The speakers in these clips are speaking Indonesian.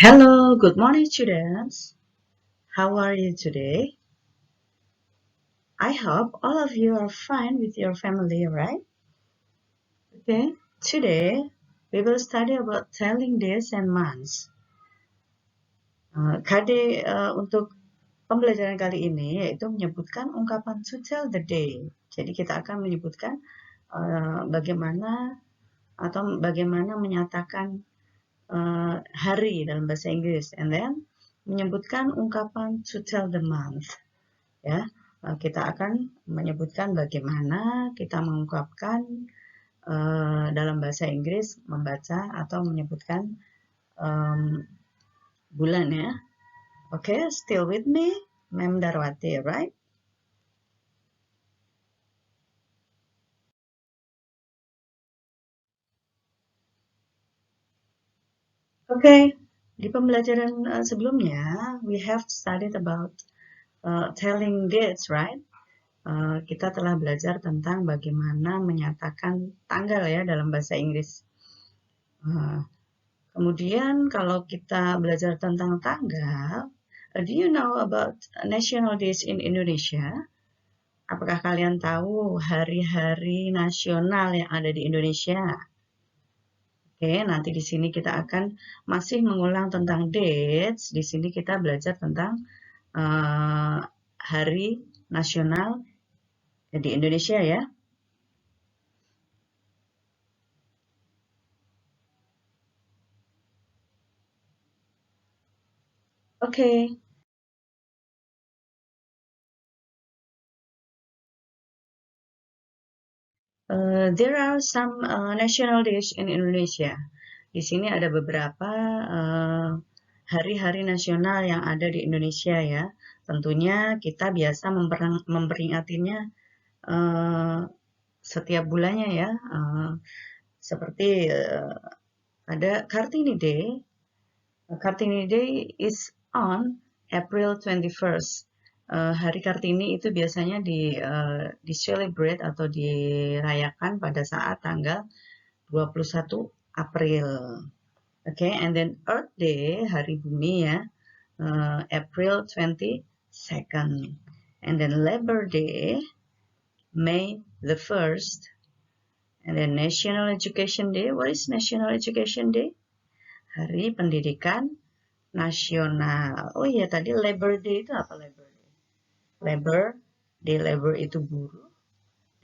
Hello, good morning, students. How are you today? I hope all of you are fine with your family, right? Okay, today we will study about telling days and months. KD untuk pembelajaran kali ini yaitu menyebutkan ungkapan to tell the day. Jadi kita akan menyebutkan bagaimana menyatakan hari dalam bahasa Inggris, and then menyebutkan ungkapan to tell the month. Ya, kita akan menyebutkan bagaimana kita mengungkapkan dalam bahasa Inggris membaca atau menyebutkan bulan ya. Oke, still with me, Mem Darwati, right? Oke, di pembelajaran sebelumnya, we have studied about telling dates, right? Kita telah belajar tentang bagaimana menyatakan tanggal ya dalam bahasa Inggris. Kemudian kalau kita belajar tentang tanggal, do you know about national days in Indonesia? Apakah kalian tahu hari-hari nasional yang ada di Indonesia? Oke, nanti di sini kita akan masih mengulang tentang dates. Di sini kita belajar tentang hari nasional di Indonesia ya. Oke. There are some national days in Indonesia. Di sini ada beberapa hari-hari nasional yang ada di Indonesia ya. Tentunya kita biasa memperingatinya setiap bulannya ya. Seperti ada Kartini Day. Kartini Day is on April 21st. Hari Kartini itu biasanya di celebrate atau dirayakan pada saat tanggal 21 April. Okay, and then Earth Day, Hari Bumi ya, April 22nd. And then Labor Day, May the 1st. And then National Education Day. What is National Education Day? Hari Pendidikan Nasional. Oh iya, tadi Labor Day itu apa Labor Day? Labor itu buruh,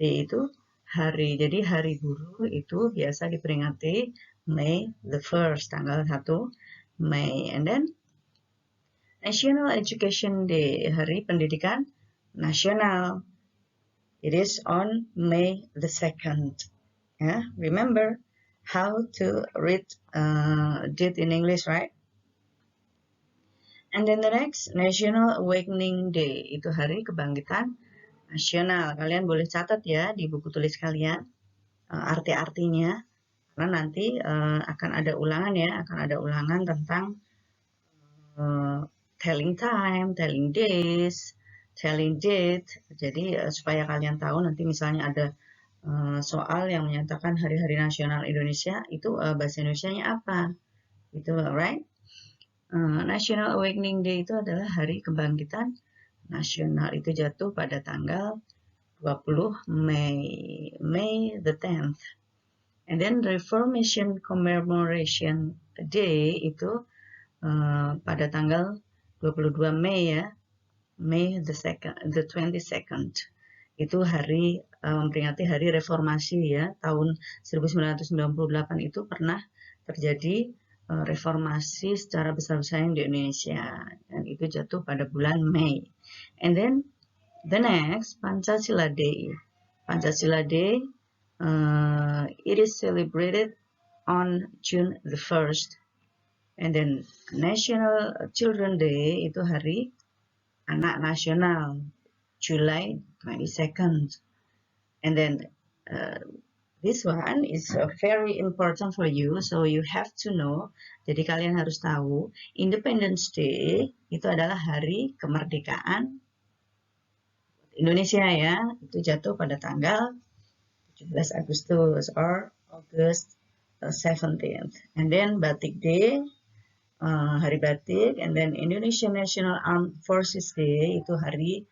Day itu hari. Jadi hari buruh itu biasa diperingati May the 1st, tanggal 1 Mei. And then National Education Day, Hari Pendidikan Nasional. It is on May the 2nd. Yeah, remember how to read date in English, right? And then the next, National Awakening Day, itu Hari Kebangkitan Nasional. Kalian boleh catat ya di buku tulis kalian arti-artinya, karena nanti akan ada ulangan ya, tentang telling time, telling days, telling date. Jadi supaya kalian tahu nanti misalnya ada soal yang menyatakan hari-hari nasional Indonesia, itu bahasa Indonesianya apa? Gitu, right? National Awakening Day itu adalah Hari Kebangkitan Nasional. Itu jatuh pada tanggal 20 Mei, May the 10th. And then Reformation Commemoration Day itu pada tanggal 22 Mei ya, May the 22nd. Itu hari memperingati hari reformasi ya, tahun 1998 itu pernah terjadi reformasi secara besar-besaran di Indonesia, dan itu jatuh pada bulan Mei. And then the next, Pancasila Day. Pancasila Day, it is celebrated on June the 1st. And then National Children Day itu Hari Anak Nasional, July 22nd. And then this one is very important for you, so you have to know. Jadi kalian harus tahu, Independence Day itu adalah hari kemerdekaan Indonesia ya. Itu jatuh pada tanggal 17 Agustus or August 17th. And then Batik Day hari batik, and then Indonesian National Armed Forces Day itu hari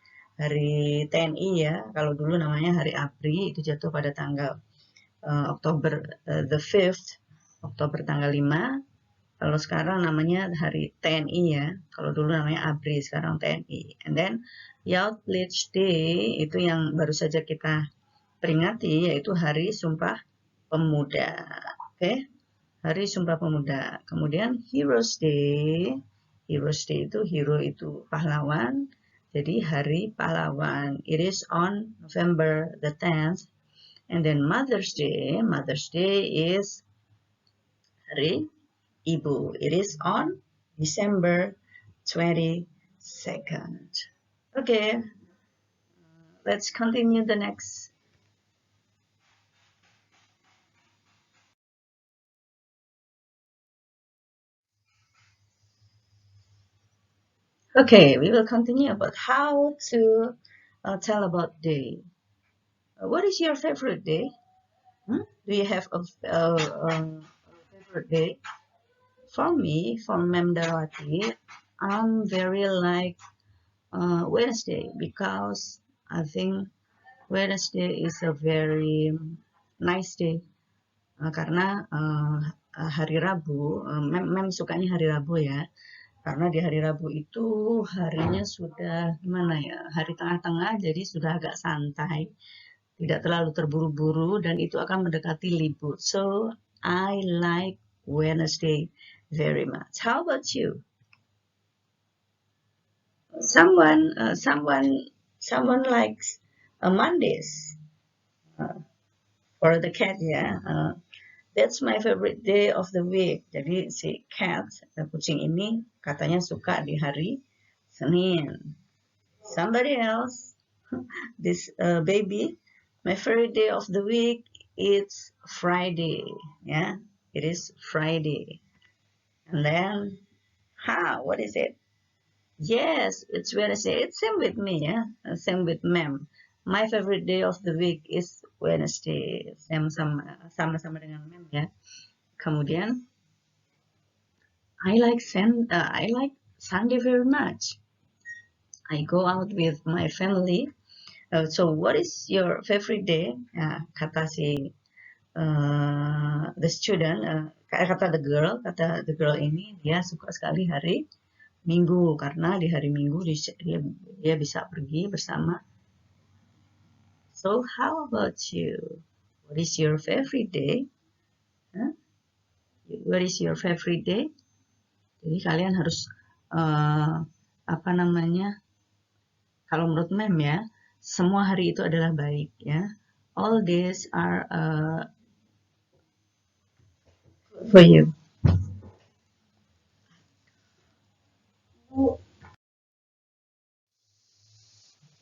TNI ya. Kalau dulu namanya hari ABRI, itu jatuh pada tanggal Oktober the 5th, Oktober tanggal 5. Kalau sekarang namanya hari TNI ya. Kalau dulu namanya ABRI, sekarang TNI. And then Youth Day itu yang baru saja kita peringati, yaitu Hari Sumpah Pemuda. Oke, Hari Sumpah Pemuda. Kemudian Heroes Day. Heroes Day itu hero itu pahlawan. Jadi Hari Pahlawan. It is on November the 10th. And then Mother's Day. Mother's Day is Hari Ibu. It is on December 22nd. Okay, let's continue the next. Okay, we will continue about how to tell about day. What is your favorite day? Do you have a favorite day? For me, for Mem Darawati, I'm very like Wednesday, because I think Wednesday is a very nice day. Karena hari Rabu, Mem sukanya hari Rabu ya. Karena di hari Rabu itu harinya sudah gimana ya, hari tengah-tengah, jadi sudah agak santai, tidak terlalu terburu-buru, dan itu akan mendekati libur. So I like Wednesday very much. How about you? Someone likes Mondays for the cat ya. That's my favorite day of the week. Jadi si cat, kucing ini katanya suka di hari Senin. Somebody else, this baby, my favorite day of the week, it's Friday. Yeah, it is Friday. And then, what is it? Yes, it's Wednesday. It's same with me, yeah. Same with Mem. My favorite day of the week is Wednesday. Sama-sama dengan Mem ya. Kemudian, I like Sunday very much. I go out with my family. So what is your favorite day? Kata si the student, kata the girl ini, dia suka sekali hari Minggu, karena di hari Minggu dia bisa pergi bersama. So how about you? What is your favorite day? What is your favorite day? Jadi kalian harus kalau menurut Mem ya, semua hari itu adalah baik ya. All days are for you.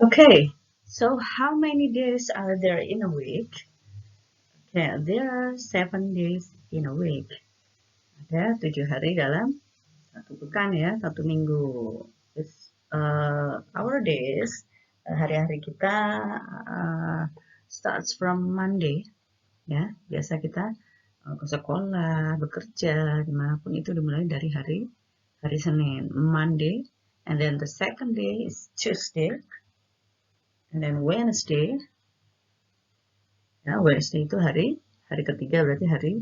Okay, so how many days are there in a week? Okay, there are 7 days in a week. Ada 7 hari dalam satu pekan ya, satu minggu. It's, our days, hari-hari kita starts from Monday. Ya, biasa kita ke sekolah, bekerja, dimanapun itu dimulai dari hari Senin, Monday, and then the second day is Tuesday, and then Wednesday. Ya, Wednesday itu hari ketiga, berarti hari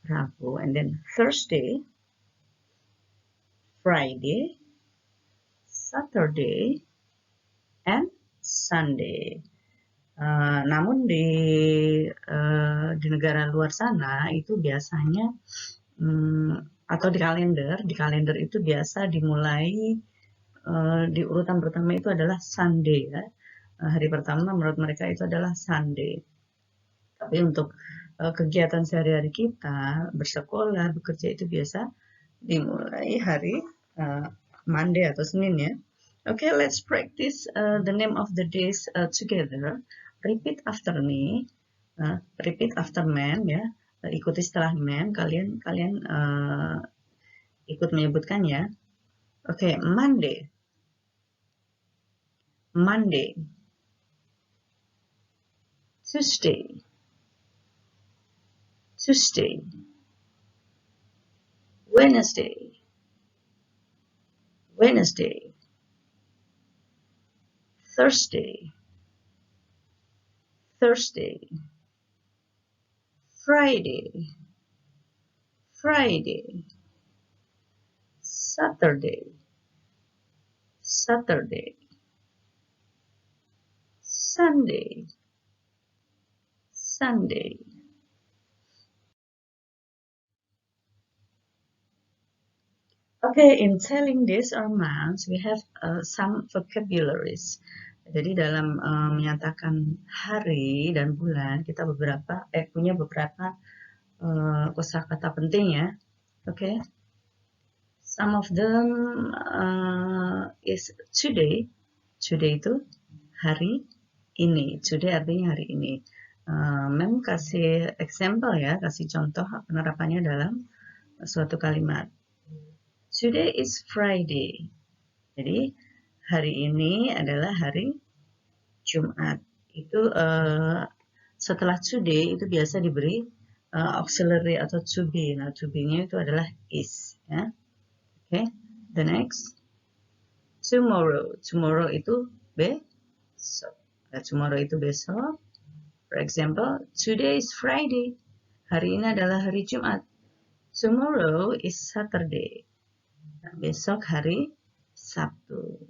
Rabu, and then Thursday, Friday, Saturday, and Sunday. Namun di negara luar sana itu biasanya atau di kalender itu biasa dimulai di urutan pertama itu adalah Sunday ya. Hari pertama menurut mereka itu adalah Sunday. Tapi untuk kegiatan sehari-hari kita, bersekolah, bekerja, itu biasa dimulai hari Monday atau Senin ya. Okay, let's practice the name of the days together. Repeat after me. Repeat after Mem ya. Ikuti setelah Mem. Kalian ikut menyebutkan ya. Okay, Monday. Tuesday. Wednesday. Wednesday, Thursday, Thursday, Friday, Friday, Saturday, Saturday, Sunday, Sunday. Okay, in telling days or months, we have some vocabularies. Jadi dalam menyatakan hari dan bulan, kita punya beberapa kosakata penting ya. Okay, some of them is today. Today itu hari ini. Today artinya hari ini. Mem kasih example ya, kasih contoh penerapannya dalam suatu kalimat. Today is Friday. Jadi hari ini adalah hari Jumat. Itu setelah today itu biasa diberi auxiliary atau to be. Nah, to be-nya itu adalah is. Ya. Okay. The next, tomorrow. Tomorrow itu besok. Nah, tomorrow itu besok. For example, today is Friday. Hari ini adalah hari Jumat. Tomorrow is Saturday. Nah, besok hari Sabtu.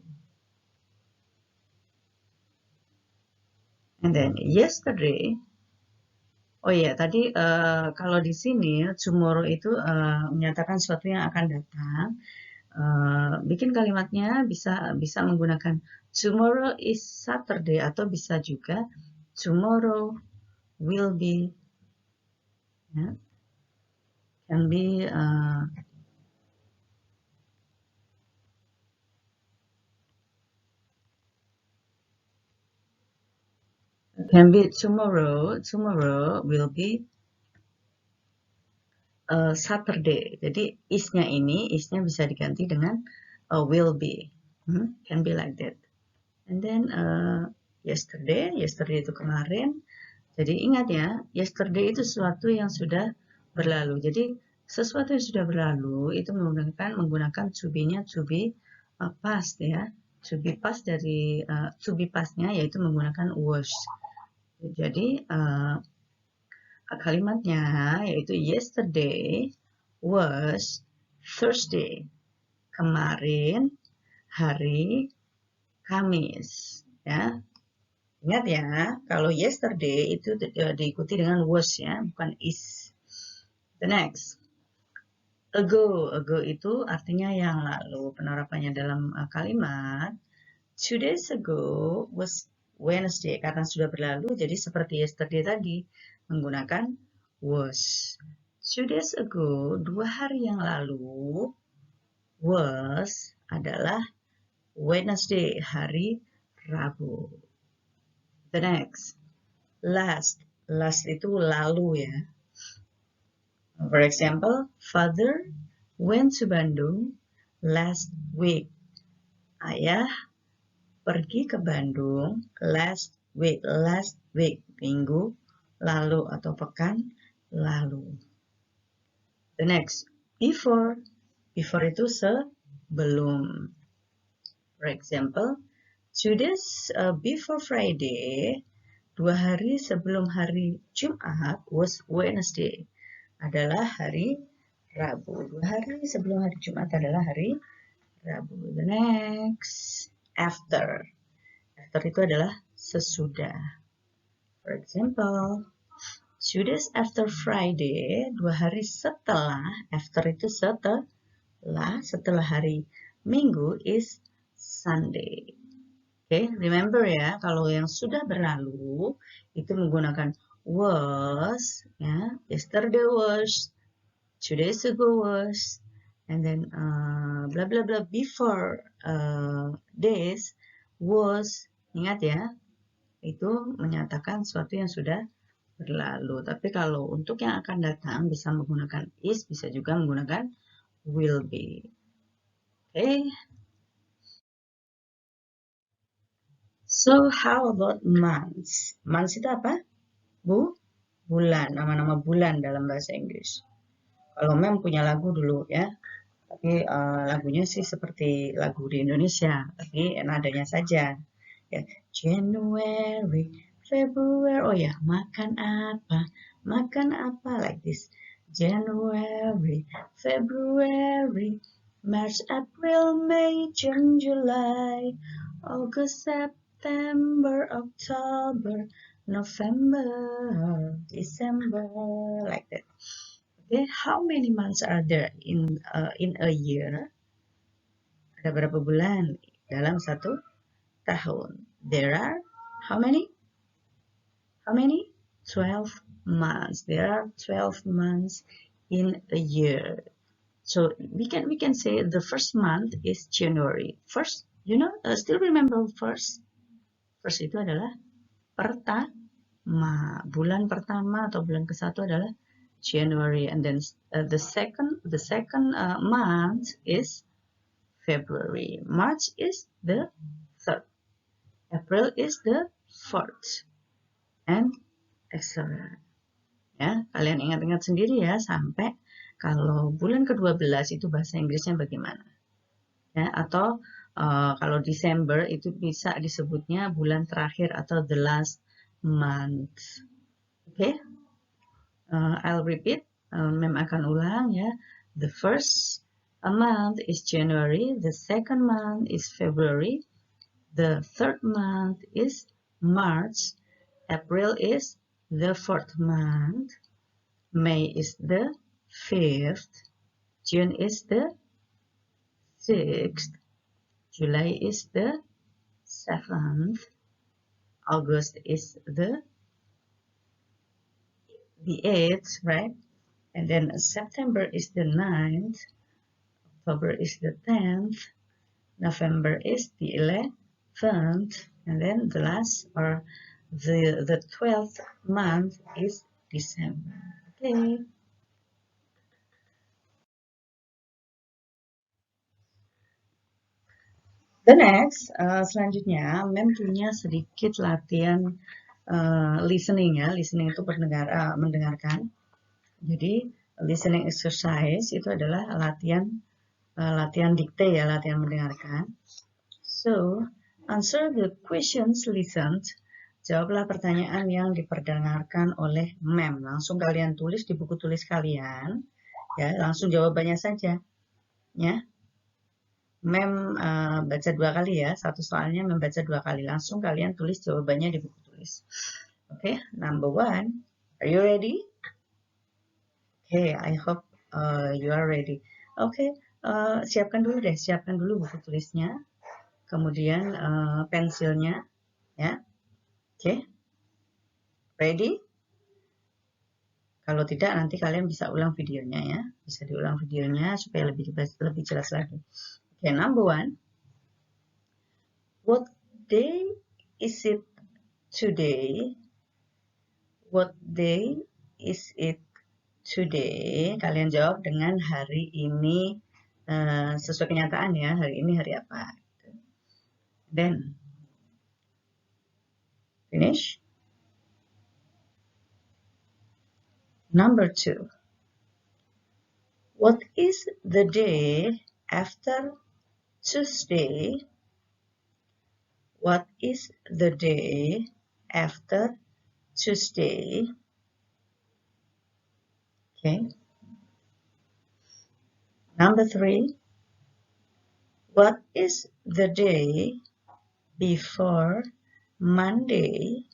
And then yesterday. Oh iya, tadi kalau di sini tomorrow itu menyatakan sesuatu yang akan datang. Bikin kalimatnya bisa menggunakan tomorrow is Saturday atau bisa juga tomorrow will be. Ya. Can be tomorrow will be Saturday. Jadi is-nya bisa diganti dengan will be. Can be like that. And then yesterday itu kemarin. Jadi ingat ya, yesterday itu sesuatu yang sudah berlalu. Jadi sesuatu yang sudah berlalu itu menggunakan to be-nya to be past ya. To be past dari to be past-nya yaitu menggunakan was. Jadi kalimatnya yaitu yesterday was Thursday. Kemarin hari Kamis. Ya. Ingat ya, kalau yesterday itu diikuti dengan was ya, bukan is. The next. Ago itu artinya yang lalu. Penerapannya dalam kalimat 2 days ago was Wednesday, karena sudah berlalu, jadi seperti yesterday tadi, menggunakan was. 2 days ago, 2 hari yang lalu, was adalah Wednesday, hari Rabu. The next, last itu lalu ya. For example, father went to Bandung last week. Ayah pergi ke Bandung last week, minggu lalu atau pekan lalu. The next, before itu sebelum. For example, 2 days before Friday, 2 hari sebelum hari Jumat was Wednesday, adalah hari Rabu. 2 hari sebelum hari Jumat adalah hari Rabu. The next, after. After itu adalah sesudah. For example, 2 days after Friday, 2 hari setelah, after itu setelah hari Minggu is Sunday. Okay, remember ya, kalau yang sudah berlalu itu menggunakan was, ya, yesterday was, 2 days ago was, and then blah blah blah before days was. Ingat ya, itu menyatakan sesuatu yang sudah berlalu. Tapi kalau untuk yang akan datang bisa menggunakan is, bisa juga menggunakan will be. Okay. So how about months? Months itu apa? Bulan, nama-nama bulan dalam bahasa Inggris. Kalau Mem punya lagu dulu ya. Tapi lagunya sih seperti lagu di Indonesia, tapi nadanya saja. Ya, January, February, oh ya, makan apa, like this. January, February, March, April, May, June, July, August, September, October, November, December, like that. Okay, how many months are there in a year? Ada berapa bulan dalam satu tahun? There are how many? How many? 12 months. There are 12 months in a year. So we can say the first month is January. First, still remember first? First itu adalah pertama. Bulan pertama atau bulan ke-1 adalah January, and then the second month is February. March is the third. April is the fourth, and etc. Ya, kalian ingat-ingat sendiri ya sampai kalau bulan ke-12 itu bahasa Inggrisnya bagaimana. Ya, atau kalau Desember itu bisa disebutnya bulan terakhir atau the last month. Oke? I'll repeat. Mem akan ulang ya. The first month is January, the second month is February, the third month is March, April is the fourth month, May is the fifth, June is the sixth, July is the seventh, August is the 8th, right? And then September is the 9th, October is the 10th, November is the 11th, and then the last or the 12th month is December. Okay. The next, selanjutnya, Mem punya sedikit latihan listening ya. Listening itu mendengarkan. Jadi listening exercise itu adalah latihan dikte ya, latihan mendengarkan. So, answer the questions listened. Jawablah pertanyaan yang diperdengarkan oleh Mem. Langsung kalian tulis di buku tulis kalian. Ya, langsung jawabannya saja. Ya. Mem baca 2 kali ya. Satu soalnya membaca 2 kali. Langsung kalian tulis jawabannya di buku tulis. Oke, number 1. Are you ready? Okay, I hope you are ready. Oke, siapkan dulu buku tulisnya, kemudian pensilnya, ya. Oke, ready? Kalau tidak, nanti kalian bisa ulang videonya ya, bisa diulang videonya supaya lebih jelas lagi. Oke, number 1. What day is it today? What day is it today? Kalian jawab dengan hari ini sesuai kenyataan ya. Hari ini hari apa? Then finish. Number 2. What is the day after Tuesday? What is the day after Tuesday? Okay. Number 3. What is the day before Monday?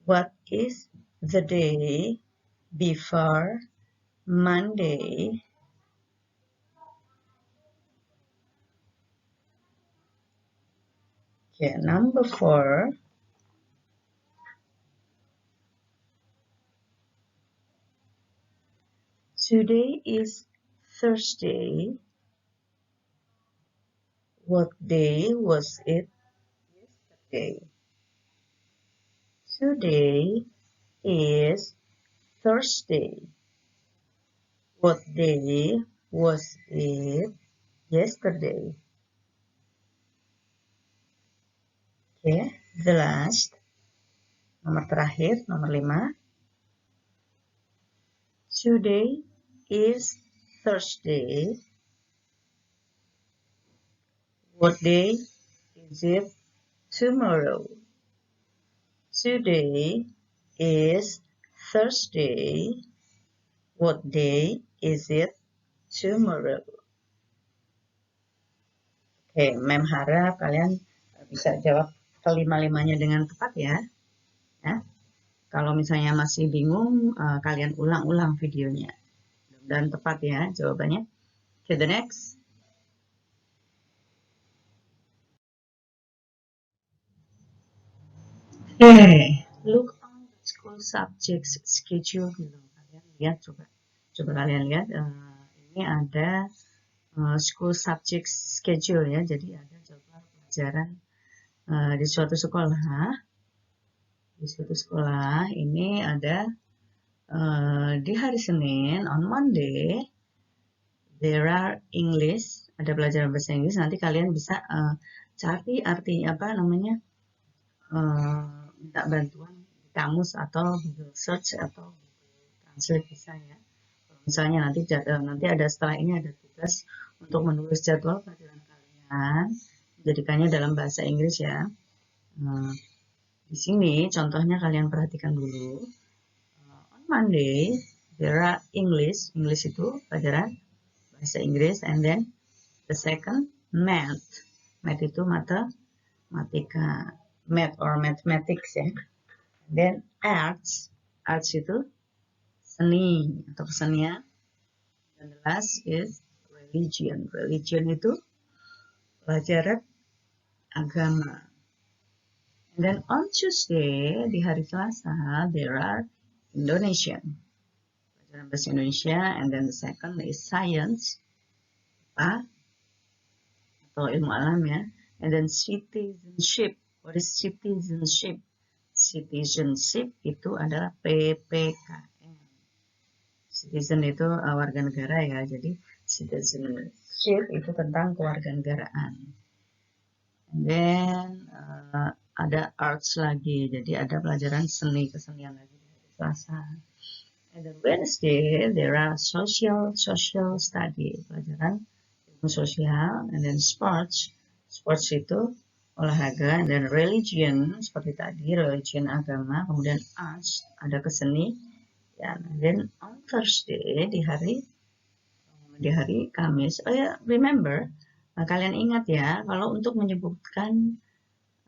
What is the day before Monday? Okay, number 4. Today is Thursday. What day was it yesterday? Today is Thursday. What day was it yesterday? Okay, the last. Nomor terakhir, nomor 5. Today is Thursday? What day is it tomorrow? Today is Thursday. What day is it tomorrow? Oke, Mem harap kalian bisa jawab kelima-limanya dengan tepat ya. Kalau misalnya masih bingung, kalian ulang-ulang videonya. Dan tepat ya jawabannya. Okay, the next. Okay, look on the school subjects schedule. Kalian lihat, coba kalian lihat. Ini ada school subjects schedule ya. Jadi ada jadwal pelajaran di suatu sekolah. Di suatu sekolah ini ada di hari Senin, on Monday, there are English, ada pelajaran bahasa Inggris. Nanti kalian bisa cari arti apa namanya, minta bantuan di kamus atau Google Search atau Google Translate bisa ya. Misalnya nanti ada setelah ini ada tugas untuk menulis jadwal pelajaran kalian, jadikannya dalam bahasa Inggris ya. Di sini contohnya kalian perhatikan dulu. On Monday there are English itu pelajaran bahasa Inggris, and then the second math itu matematika, math or mathematics ya. Then arts itu seni atau kesenian. And the last is religion itu pelajaran agama. And then on Tuesday, di hari Selasa, there are Indonesian, pelajaran bahasa Indonesia. And then the second is science atau ilmu alam ya. And then citizenship. What is citizenship? Citizenship itu adalah PPKN. Citizen itu warga negara ya. Jadi citizenship itu tentang kewarganegaraan. And then ada arts lagi. Jadi ada pelajaran seni kesenian lagi di hari Selasa. And then Wednesday there are social study, pelajaran ilmu sosial. And then sports itu olahraga. And then religion seperti tadi, religion agama. Kemudian arts ada keseni ya. And then on Thursday di hari Kamis, remember, kalian ingat ya, kalau untuk menyebutkan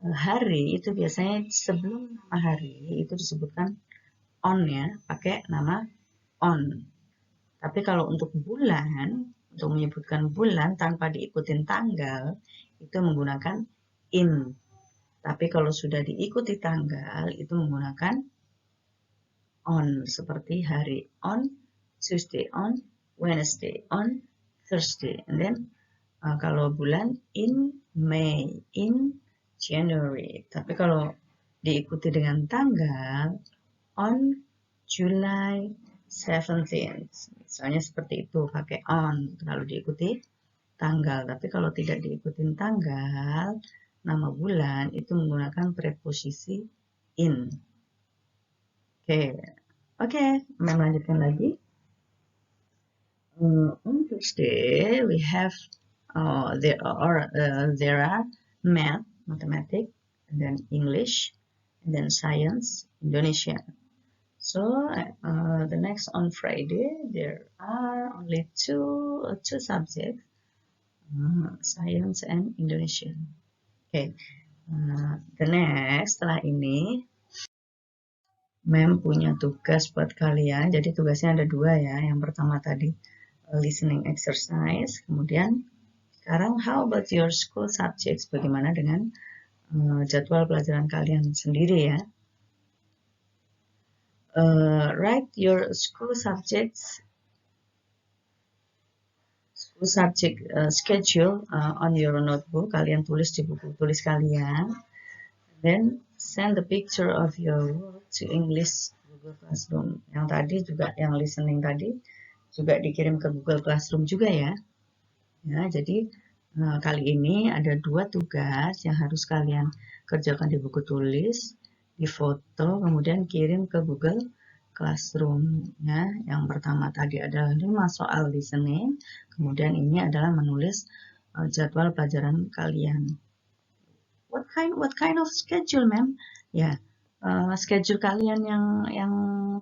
hari itu biasanya sebelum nama hari itu disebutkan on ya, pakai nama on. Tapi kalau untuk bulan, untuk menyebutkan bulan tanpa diikutin tanggal, itu menggunakan in. Tapi kalau sudah diikuti tanggal, itu menggunakan on. Seperti hari on Tuesday, on Wednesday, on Thursday. And then kalau bulan in May, in January. Tapi kalau diikuti dengan tanggal on July 17th. Misalnya seperti itu, pakai on kalau diikuti tanggal. Tapi kalau tidak diikuti tanggal, nama bulan itu menggunakan preposisi in. Oke, melanjutkan lagi. On Thursday we have there are mathematics, and then English, and then science, Indonesia. So the next on Friday there are only two subjects, science and Indonesian. The next setelah ini Mem punya tugas buat kalian. Jadi tugasnya ada dua ya. Yang pertama tadi listening exercise. Kemudian sekarang how about your school subjects? Bagaimana dengan jadwal pelajaran kalian sendiri ya. Write your school subject schedule on your notebook. Kalian tulis di buku tulis kalian. Then send the picture of your work to English Google Classroom. Yang tadi juga, yang listening tadi juga dikirim ke Google Classroom juga ya. Jadi kali ini ada dua tugas yang harus kalian kerjakan di buku tulis, di foto, kemudian kirim ke Google classroom ya. Yang pertama tadi adalah 5 soal listening, kemudian ini adalah menulis jadwal pelajaran kalian. What kind of schedule, ma'am? Ya, schedule kalian yang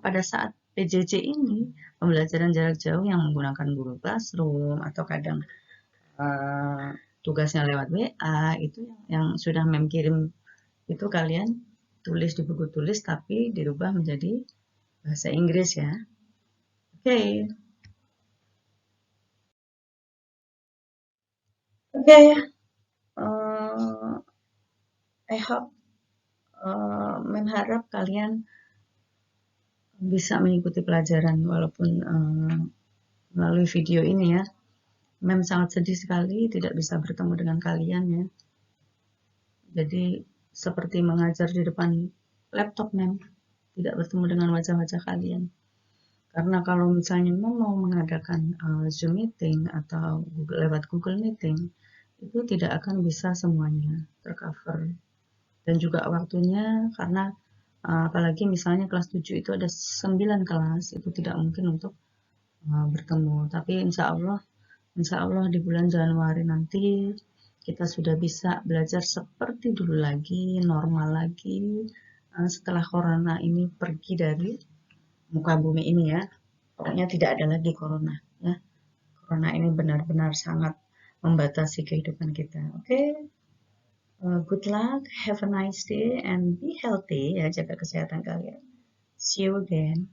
pada saat PJJ ini, pembelajaran jarak jauh yang menggunakan Google Classroom atau kadang tugasnya lewat WA, itu yang sudah mem kirim itu kalian tulis di buku tulis tapi dirubah menjadi bahasa Inggris ya. Oke. Oke. I hope Mem harap kalian bisa mengikuti pelajaran walaupun melalui video ini ya. Mem sangat sedih sekali tidak bisa bertemu dengan kalian ya. Jadi seperti mengajar di depan laptop, Mem, tidak bertemu dengan wajah-wajah kalian. Karena kalau misalnya Mem mau mengadakan Zoom meeting atau lewat Google Meeting, itu tidak akan bisa semuanya tercover. Dan juga waktunya, karena apalagi misalnya kelas 7 itu ada 9 kelas, itu tidak mungkin untuk bertemu. Tapi insya Allah di bulan Januari nanti kita sudah bisa belajar seperti dulu lagi, normal lagi, setelah corona ini pergi dari muka bumi ini ya. Pokoknya tidak ada lagi corona ya. Corona ini benar-benar sangat membatasi kehidupan kita. Oke. Good luck, have a nice day, and be healthy ya, jaga kesehatan kalian. See you again.